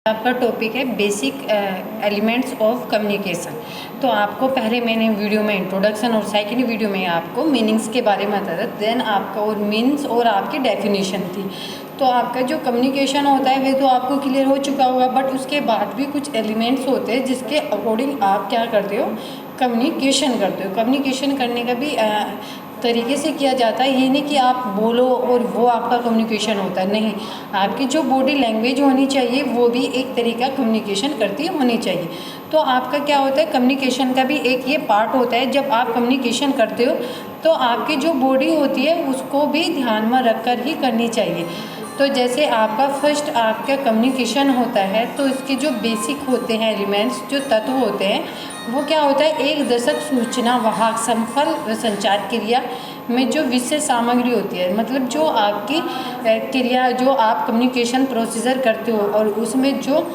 आपका टॉपिक है basic elements of communication. तो आपको पहले मैंने वीडियो में इंट्रोडक्शन और सेकंड वीडियो में आपको मीनिंग्स के बारे में बताया, देन आपका और मीन्स और आपकी डेफिनेशन थी। तो आपका जो कम्युनिकेशन होता है वे तो आपको क्लियर हो चुका होगा, बट उसके बाद भी कुछ एलिमेंट्स होते हैं जिसके अकॉर्डिंग आप क्या करते हो, कम्युनिकेशन करते हो। कम्युनिकेशन करने का भी तरीके से किया जाता है, ये नहीं कि आप बोलो और वो आपका कम्युनिकेशन होता है, नहीं। आपकी जो बॉडी लैंग्वेज होनी चाहिए वो भी एक तरीका कम्युनिकेशन करती होनी चाहिए। तो आपका क्या होता है, कम्युनिकेशन का भी एक ये पार्ट होता है। जब आप कम्युनिकेशन करते हो तो आपकी जो बॉडी होती है उसको भी ध्यान में रख कर ही करनी चाहिए। तो जैसे आपका फर्स्ट आपका कम्युनिकेशन होता है तो इसके जो बेसिक होते हैं एलिमेंट्स, जो तत्व होते हैं, वो क्या होता है, एक दशक सूचना वाहक सफल संचार क्रिया में जो विशेष सामग्री होती है, मतलब जो आपकी क्रिया, जो आप कम्युनिकेशन प्रोसीजर करते हो और उसमें जो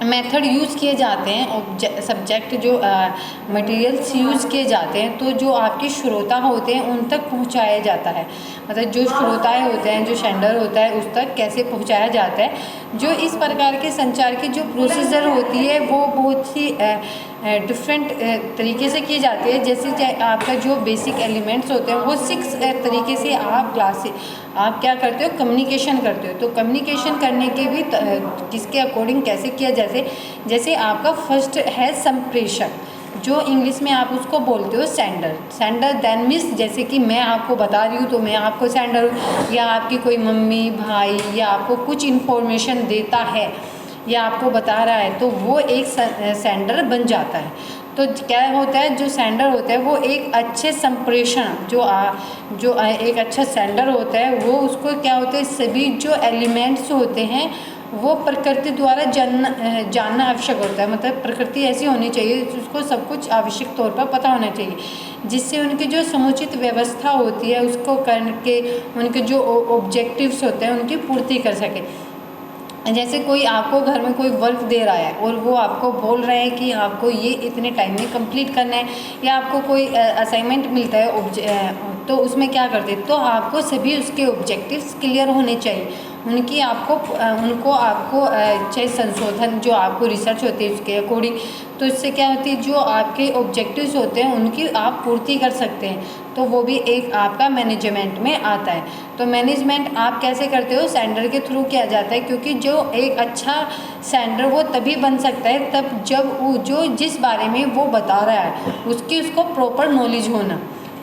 मेथड यूज़ किए जाते हैं, सब्जेक्ट जो मटेरियल्स यूज़ किए जाते हैं, तो जो आपके श्रोता होते हैं उन तक पहुंचाया जाता है। मतलब जो श्रोताएं होते हैं, जो सेंडर होता है, उस तक कैसे पहुंचाया जाता है। जो इस प्रकार के संचार की जो प्रोसीजर होती है वो बहुत ही डिफरेंट तरीके से की जाती है। जैसे आपका जो बेसिक एलिमेंट्स होते हैं वो 6 तरीके से आप क्या करते हो, कम्युनिकेशन करते हो। तो कम्युनिकेशन करने के भी किसके अकॉर्डिंग कैसे किया, जैसे आपका फर्स्ट है संप्रेषक, जो इंग्लिश में आप उसको बोलते हो सेंडर देन मीन्स, जैसे कि मैं आपको बता रही हूँ तो मैं आपको सेंडर हूँ, या आपकी कोई मम्मी भाई या आपको कुछ इन्फॉर्मेशन देता है या आपको बता रहा है तो वो एक सेंडर बन जाता है। तो क्या होता है, जो सेंडर होता है वो एक अच्छे संप्रेषण, जो एक अच्छा सेंडर होता है वो उसको क्या होता है, सभी जो एलिमेंट्स होते हैं वो प्रकृति द्वारा जानना आवश्यक होता है। मतलब प्रकृति ऐसी होनी चाहिए, उसको सब कुछ आवश्यक तौर पर पता होना चाहिए, जिससे उनकी जो समुचित व्यवस्था होती है उसको करके उनके जो ऑब्जेक्टिव्स होते हैं उनकी पूर्ति कर सके। जैसे कोई आपको घर में कोई वर्क दे रहा है और वो आपको बोल रहे हैं कि आपको ये इतने टाइम में कंप्लीट करना है, या आपको कोई असाइनमेंट मिलता है तो उसमें क्या करते हैं, तो आपको सभी उसके ऑब्जेक्टिव्स क्लियर होने चाहिए। उनको आपको चाहे संशोधन जो आपको रिसर्च होती है उसके अकॉर्डिंग, तो इससे क्या होती है, जो आपके ऑब्जेक्टिव्स होते हैं उनकी आप पूर्ति कर सकते हैं। तो वो भी एक आपका मैनेजमेंट में आता है। तो मैनेजमेंट आप कैसे करते हो, सेंडर के थ्रू किया जाता है, क्योंकि जो एक अच्छा सेंडर वो तभी बन सकता है तब जब वो जो जिस बारे में वो बता रहा है उसको प्रॉपर नॉलेज होना,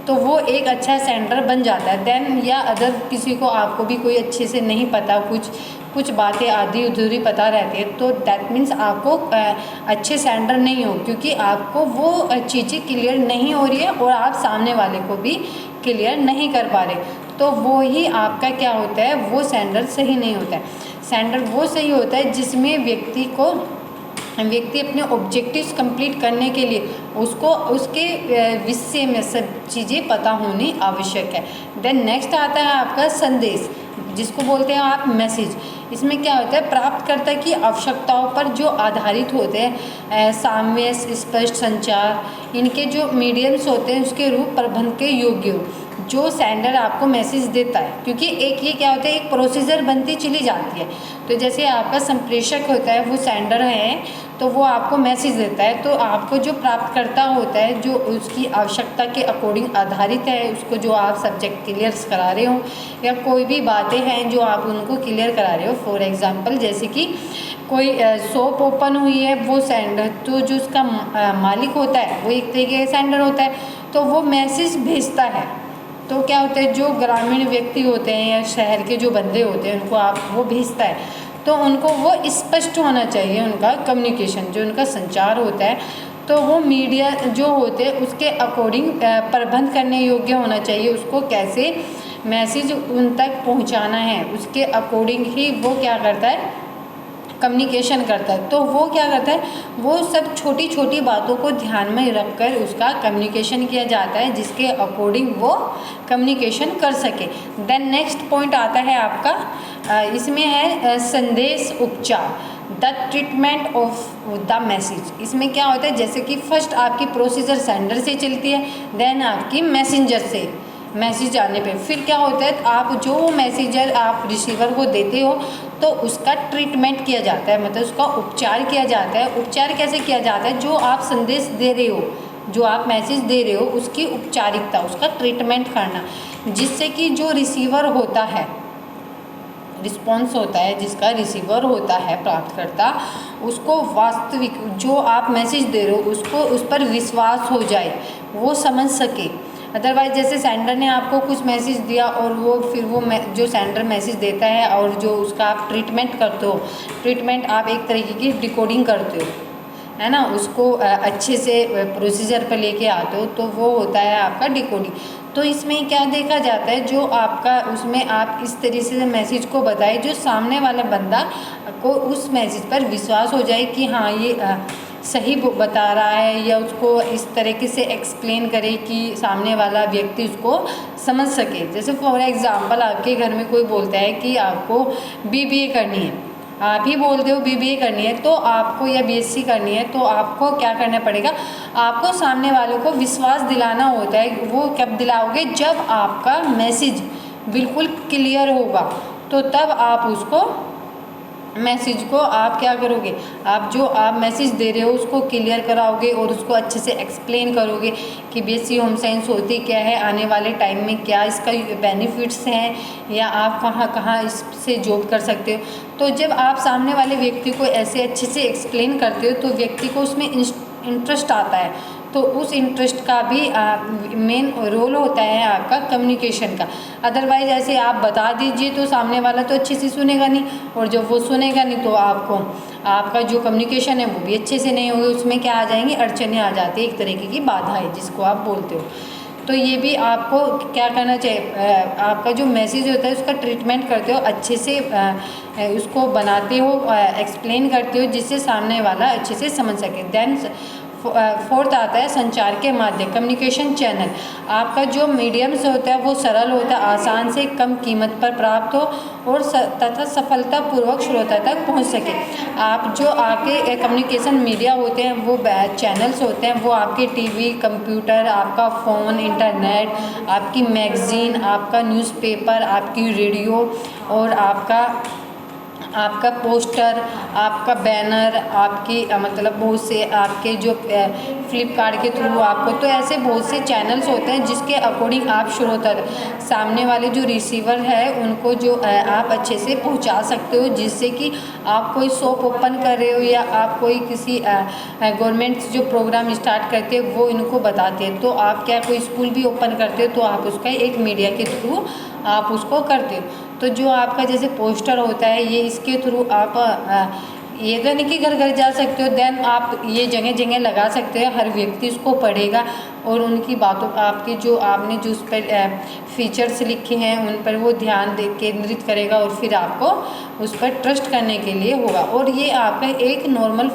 तो वो एक अच्छा सेंडर बन जाता है। देन या अदर किसी को, आपको भी कोई अच्छे से नहीं पता, कुछ बातें आधी अधूरी पता रहती है, तो दैट मीन्स आपको अच्छे सेंडर नहीं हो, क्योंकि आपको वो चीज़ें क्लियर नहीं हो रही है और आप सामने वाले को भी क्लियर नहीं कर पा रहे, तो वो ही आपका क्या होता है, वो सेंडर सही नहीं होता है। सेंडर वो सही होता है जिसमें व्यक्ति अपने ऑब्जेक्टिव्स कंप्लीट करने के लिए उसको उसके विषय में सब चीज़ें पता होनी आवश्यक है। देन नेक्स्ट आता है आपका संदेश, जिसको बोलते हैं आप मैसेज। इसमें क्या होता है, प्राप्तकर्ता की आवश्यकताओं पर जो आधारित होते हैं, साम्य स्पष्ट संचार, इनके जो मीडियम्स होते हैं उसके रूप प्रबंध के योग्य हो, जो सेंडर आपको मैसेज देता है। क्योंकि एक ये क्या होता है, एक प्रोसीजर बनती चली जाती है। तो जैसे आपका संप्रेषक होता है वो सेंडर है, तो वो आपको मैसेज देता है, तो आपको जो प्राप्तकर्ता होता है जो उसकी आवश्यकता के अकॉर्डिंग आधारित है, उसको जो आप सब्जेक्ट क्लियर करा रहे हो या कोई भी बातें हैं जो आप उनको क्लियर करा रहे हो। फॉर एग्जांपल जैसे कि कोई शॉप ओपन हुई है, वो सेंडर, तो जो उसका मालिक होता है वो एक तरीके का सेंडर होता है, तो वो मैसेज भेजता है। तो क्या होता है, जो ग्रामीण व्यक्ति होते हैं या शहर के जो बंदे होते हैं उनको वो भेजता है, तो उनको वो स्पष्ट होना चाहिए, उनका कम्युनिकेशन जो उनका संचार होता है, तो वो मीडिया जो होते हैं उसके अकॉर्डिंग प्रबंध करने योग्य होना चाहिए। उसको कैसे मैसेज उन तक पहुंचाना है उसके अकॉर्डिंग ही वो क्या करता है, कम्युनिकेशन करता है। तो वो क्या करता है, वो सब छोटी छोटी बातों को ध्यान में रखकर उसका कम्युनिकेशन किया जाता है, जिसके अकॉर्डिंग वो कम्युनिकेशन कर सके। देन नेक्स्ट पॉइंट आता है आपका, इसमें है संदेश उपचार, the treatment of the message. इसमें क्या होता है, जैसे कि फर्स्ट आपकी प्रोसीजर सेंडर से चलती है, देन आपकी मैसेंजर से, मैसेज आने पे फिर क्या होता है, आप जो मैसेजर आप रिसीवर को देते हो तो उसका ट्रीटमेंट किया जाता है, मतलब उसका उपचार किया जाता है। उपचार कैसे किया जाता है, जो आप संदेश दे रहे हो, जो आप मैसेज दे रहे हो उसकी उपचारिकता, उसका ट्रीटमेंट करना, जिससे कि जो रिसीवर होता है, रिस्पॉन्स होता है, जिसका रिसीवर होता है प्राप्तकर्ता, उसको वास्तविक जो आप मैसेज दे रहे हो उसको उस पर विश्वास हो जाए, वो समझ सके। अदरवाइज जैसे सेंडर ने आपको कुछ मैसेज दिया और वो फिर वो जो सेंडर मैसेज देता है और जो उसका आप ट्रीटमेंट करते हो, ट्रीटमेंट आप एक तरीके की डिकोडिंग करते हो, है ना, उसको अच्छे से प्रोसीजर पर लेके आते हो, तो वो होता है आपका डिकोडिंग। तो इसमें क्या देखा जाता है, जो आपका उसमें आप इस तरीके से मैसेज को बताए जो सामने वाला बंदा को उस मैसेज पर विश्वास हो जाए कि हाँ ये सही बता रहा है, या उसको इस तरीके से एक्सप्लेन करे कि सामने वाला व्यक्ति उसको समझ सके। जैसे फॉर एग्ज़ाम्पल आपके घर में कोई बोलता है कि आपको बीबीए करनी है, आप ही बोलते हो बीबीए करनी है तो आपको, या बीएससी करनी है, तो आपको क्या करना पड़ेगा, आपको सामने वालों को विश्वास दिलाना होता है। वो कब दिलाओगे, जब आपका मैसेज बिल्कुल क्लियर होगा, तो तब आप उसको मैसेज को आप क्या करोगे, आप जो आप मैसेज दे रहे हो उसको क्लियर कराओगे और उसको अच्छे से एक्सप्लेन करोगे कि बीएससी होम साइंस होती क्या है, आने वाले टाइम में क्या इसका बेनिफिट्स हैं, या आप कहाँ कहाँ इससे जॉब कर सकते हो। तो जब आप सामने वाले व्यक्ति को ऐसे अच्छे से एक्सप्लेन करते हो तो व्यक्ति को उसमें इंटरेस्ट आता है। तो उस इंटरेस्ट का भी मेन रोल होता है आपका कम्युनिकेशन का। अदरवाइज ऐसे आप बता दीजिए तो सामने वाला तो अच्छे से सुनेगा नहीं, और जब वो सुनेगा नहीं तो आपका जो कम्युनिकेशन है वो भी अच्छे से नहीं होगा। उसमें क्या आ जाएंगी, अड़चनें आ जाती है, एक तरीके की बाधाएं जिसको आप बोलते हो। तो ये भी आपको क्या करना चाहिए, आपका जो मैसेज होता है उसका ट्रीटमेंट करते हो, अच्छे से उसको बनाते हो, एक्सप्लेन करते हो, जिससे सामने वाला अच्छे से समझ सके। देन फोर्थ आता है संचार के माध्यम, कम्युनिकेशन चैनल। आपका जो मीडियम्स होता है वो सरल होता है, आसान से कम कीमत पर प्राप्त हो और तथा सफलतापूर्वक श्रोता तक पहुंच सके। आप जो आपके कम्युनिकेशन मीडिया होते हैं वो चैनल्स होते हैं, वो आपके टीवी, कंप्यूटर, आपका फ़ोन, इंटरनेट, आपकी मैगज़ीन, आपका न्यूज़पेपर, आपकी रेडियो, और आपका पोस्टर, आपका बैनर, आपकी मतलब बहुत से आपके जो फ्लिपकार्ट के थ्रू आपको, तो ऐसे बहुत से चैनल्स होते हैं जिसके अकॉर्डिंग आप श्रोता सामने वाले जो रिसीवर है उनको जो आप अच्छे से पहुंचा सकते हो, जिससे कि आप कोई शॉप ओपन कर रहे हो या आप कोई किसी गवर्नमेंट जो प्रोग्राम स्टार्ट करते हैं वो इनको बताते हैं, तो आप क्या कोई स्कूल भी ओपन करते हो तो आप उसका एक मीडिया के थ्रू आप उसको करते हो। तो जो आपका जैसे पोस्टर होता है ये इसके थ्रू आप ये तो नहीं कि घर घर जा सकते हो, देन आप ये जगह जगह लगा सकते हो, हर व्यक्ति उसको पढ़ेगा और उनकी बातों आपके जो आपने जो उस पर फीचर्स लिखे हैं उन पर वो ध्यान केंद्रित करेगा और फिर आपको उस पर ट्रस्ट करने के लिए होगा। और ये आपका एक नॉर्मल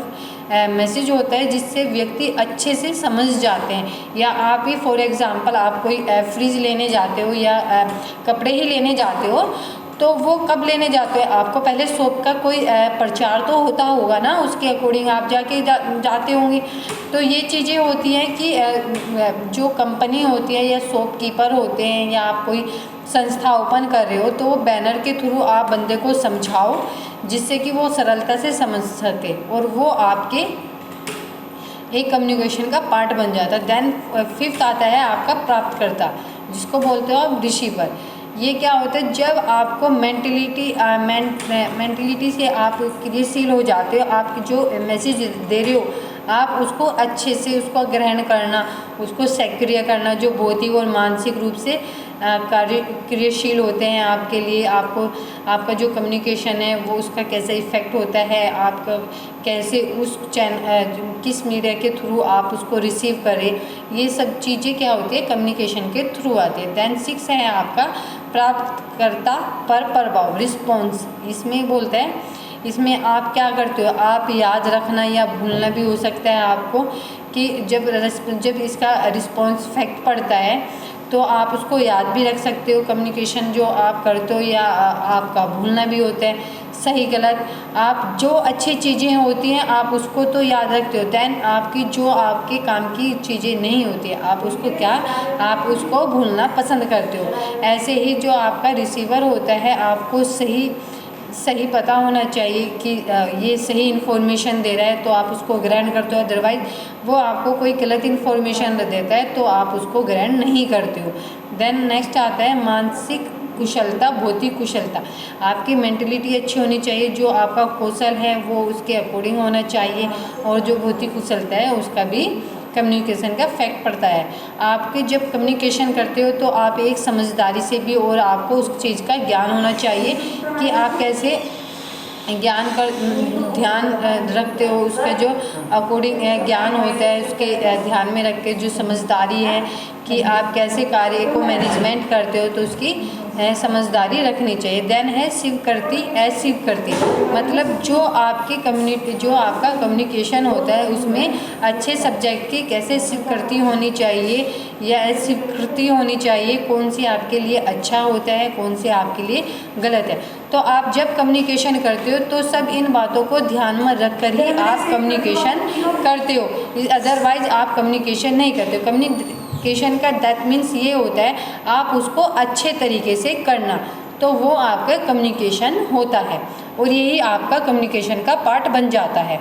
मैसेज होता है जिससे व्यक्ति अच्छे से समझ जाते हैं। या आप ही फॉर एग्ज़ाम्पल आप कोई फ्रिज लेने जाते हो या कपड़े ही लेने जाते हो, तो वो कब लेने जाते हो, आपको पहले शॉप का कोई प्रचार तो होता होगा ना, उसके अकॉर्डिंग आप जाते होंगे। तो ये चीज़ें होती हैं कि जो कंपनी होती है या शॉपकीपर होते हैं या आप कोई संस्था ओपन कर रहे हो तो वो बैनर के थ्रू आप बंदे को समझाओ जिससे कि वो सरलता से समझ सके और वो आपके एक कम्युनिकेशन का पार्ट बन जाता है। देन फिफ्थ आता है आपका प्राप्तकर्ता, जिसको बोलते हो आप रिसीवर। ये क्या होता है, जब आपको मेंटलिटी से आप क्रियाशील हो जाते हो, आप जो मैसेज दे रहे हो आप उसको अच्छे से उसको ग्रहण करना, उसको सक्रिय करना, जो भौतिक और मानसिक रूप से क्रियाशील होते हैं आपके लिए। आपका जो कम्युनिकेशन है वो उसका कैसा इफ़ेक्ट होता है, आपका कैसे उस किस मीडिया के थ्रू आप उसको रिसीव करें, ये सब चीज़ें क्या होती है कम्युनिकेशन के थ्रू आती है। देन 6 है आपका प्राप्तकर्ता पर प्रभाव, रिस्पॉन्स। इसमें बोलता है इसमें आप क्या करते हो, आप याद रखना या भूलना भी हो सकता है आपको, कि जब इसका रिस्पॉन्स फैक्ट पड़ता है तो आप उसको याद भी रख सकते हो कम्युनिकेशन जो आप करते हो, या आपका भूलना भी होता है। सही गलत, आप जो अच्छी चीज़ें होती हैं आप उसको तो याद रखते हो, दैन आपकी जो आपके काम की चीज़ें नहीं होती है आप उसको क्या, आप उसको भूलना पसंद करते हो। ऐसे ही जो आपका रिसीवर होता है आपको सही पता होना चाहिए कि ये सही इन्फॉर्मेशन दे रहा है तो आप उसको ग्रहण करते हो, अदरवाइज़ वो आपको कोई गलत इन्फॉर्मेशन देता है तो आप उसको ग्रहण नहीं करते हो। देन नेक्स्ट आता है मानसिक कुशलता, भौतिक कुशलता। आपकी मेंटलिटी अच्छी होनी चाहिए, जो आपका कौशल है वो उसके अकॉर्डिंग होना चाहिए, और जो भौतिक कुशलता है उसका भी कम्युनिकेशन का फैक्ट पड़ता है। आपके जब कम्युनिकेशन करते हो तो आप एक समझदारी से भी, और आपको उस चीज़ का ज्ञान होना चाहिए कि आप कैसे ज्ञान का ध्यान रखते हो, उसका जो अकॉर्डिंग ज्ञान होता है उसके ध्यान में रख के जो समझदारी है कि आप कैसे कार्य को मैनेजमेंट करते हो तो उसकी समझदारी रखनी चाहिए। देन है स्वीकृति, अस्वीकृति, मतलब जो आपकी जो आपका कम्युनिकेशन होता है उसमें अच्छे सब्जेक्ट की कैसे स्वीकृति होनी चाहिए या अस्वीकृति होनी चाहिए, कौन सी आपके लिए अच्छा होता है कौन सी आपके लिए गलत है। तो आप जब कम्युनिकेशन करते हो तो सब इन बातों को ध्यान में रख कर ही आप कम्युनिकेशन करते हो, अदरवाइज आप कम्युनिकेशन नहीं करते हो। कम्युनिकेशन का दैट मीन्स ये होता है आप उसको अच्छे तरीके से करना, तो वो आपका कम्युनिकेशन होता है और यही आपका कम्युनिकेशन का पार्ट बन जाता है।